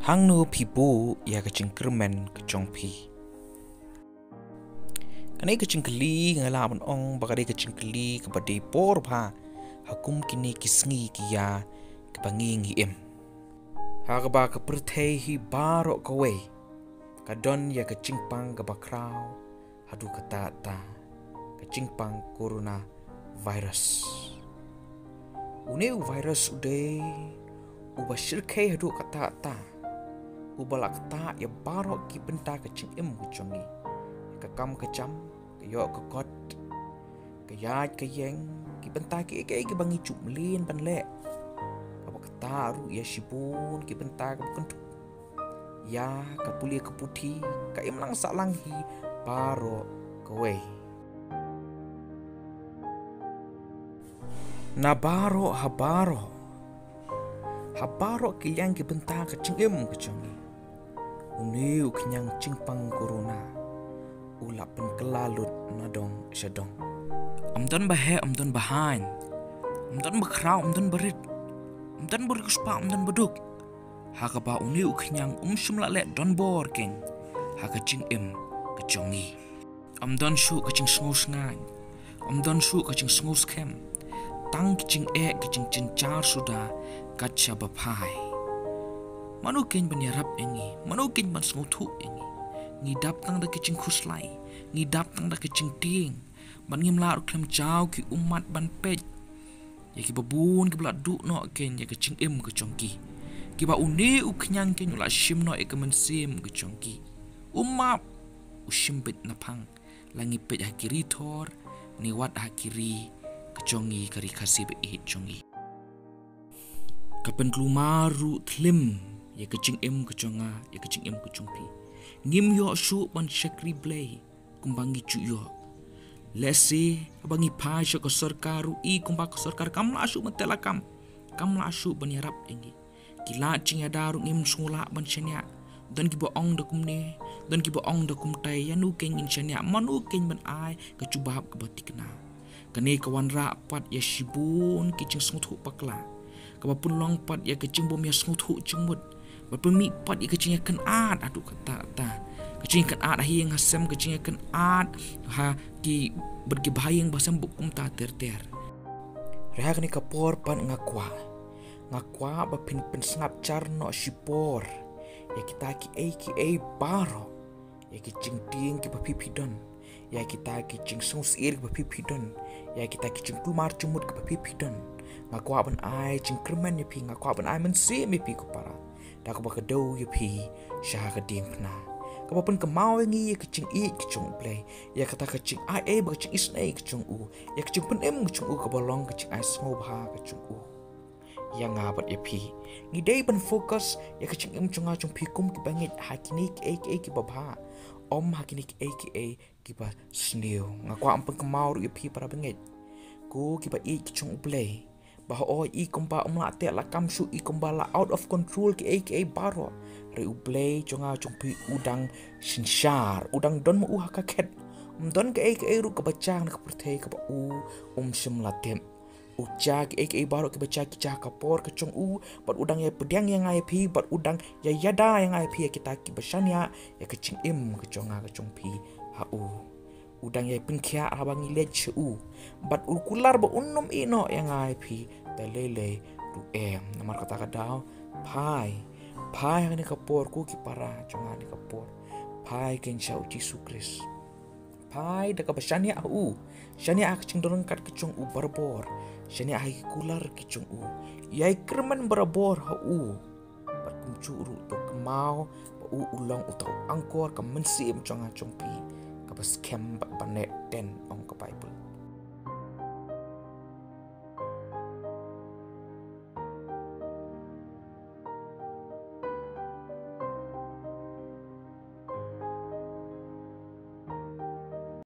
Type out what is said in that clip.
hang nu pi bu ya kaching kermen kachong pi. Kanai kaching keli ngala ban ong bakade kaching keli kabade por pha hakum kini kisngi kiya kabangi ngi em. Hagaba ka perthei hi baro kawe kadon ya kaching pang kabakrau hadu kata ta kaching pang corona virus. Uneu virus ude ubashir kai hadu kata ta ubalak ta ya baro ki benta kaching em kuchongi kakam kacham kayo kakot kayat kayeng ki benta ki bangi cumlin banle kabakta ru ya shibun ki benta kabukentu ya kapulia keputi ka imlang salanghi baro kawe na baro habaro kilyang ki benta kaching em kuchongi uniu kenyang cingpang corona ulap pen kelalut nadong syadong amdan bahe amdan bahan amdan bakrau amdan berit amdan berkuspa amdan beduk hakaba uniu kenyang shumla le don bor keng hakaching em kecongi amdan shu kaching sngus ngan amdan shu kaching sngus kem tang kaching kaching cincar sudah kacha bapai manukin banyarap engi manukin ban smutu engi ngidap tang da kicing khuslai ngidap tang da kicing ting ban ngimlar klem jauh ki umat ban pej ya ki babun ki blad du no ken ya kicing em ke chongki ki ba uni u knyang ken ula shim no e kemen sim ke chongki umap ushim bet napang langi pej hakiri thor ni wat hakiri ke chongi kari khasi be e chongi kapen klumaru thlim ya kecing em kechonga ya kecing em kechongpi ngim yo shu ban shakri blay kumbangi chu yo lesi abangi pa sho ko sarkaru i kumba ko sarkar kam la shu matela kam la shu ban yarap engi kila ching ya daru ngim sungula ban chenya dan ki bo ong da kumne dan ki bo ong da kumtai ya nu keng in chenya manu keng ban ai ka chubab ka batikna kane kawan ra pat ya shibun kicing smuthu pakla kabapun long pat ya kecing bom ya smuthu chengmut berpemi pat ya kecing kan ad adu kata ta kecing kan ad hi yang hasem kecing kan ad ha ki bergi bahayang basam bukum ta ter reha ni kapor pan ngakwa bapin pen snap charno shipor ya kita ki baro ya kecing ting ki papipidon ya kita kecing sus ir papipidon ya kita kecing kumar cumut ke papipidon ngakwa ban ai cing kermen ya pi ngakwa ban ai mensi mi pi ko para da ko ba do ya pi sha ka ding na ko ba pun ka mau ngi ya kecing i kecung play ya kata kecing ai ba kecing isnai kecung u ya kecing pen em kecung u ka bolong kecing ai smo ba kecung u ya ngabat ya pi ngi dei ban fokus ya kecing em cunga cung pi kum ki bangit hakini ki ba ba om hakini ki ba sneu ngakwa ampun ka mau ya pi para bangit ko ki ba i kecung play bahwa i kumpa umla te la kam su i kumba la out of control ki aka baro re ublay chunga chungpi udang sinshar udang don mu ha ka khet don ke aka ru ka bachang ka purthei ka ba shim la tem ucha ki aka baro ki bacha ki cha ka por ka chung bat udang ya pedang yang ai pi bat udang ya yada yang ai pi kita ki basanya ya ka ching im ka chunga ka chungpi ha udang ya pinkia abangi lech bat ukular ba unnum ino yang IP dalele du namar kata kadao pai ni kapor ku ki para jonga ni kapor pai ken chau Yesus Kristus pai da kabashani shani ak cingdorong kat kecung barbor shani ai kular kecung yai kerman barbor bat kumcuru to kemau ba ulong utau angkor ka mensim jonga jongpi kabas kem banet den ong ka Bible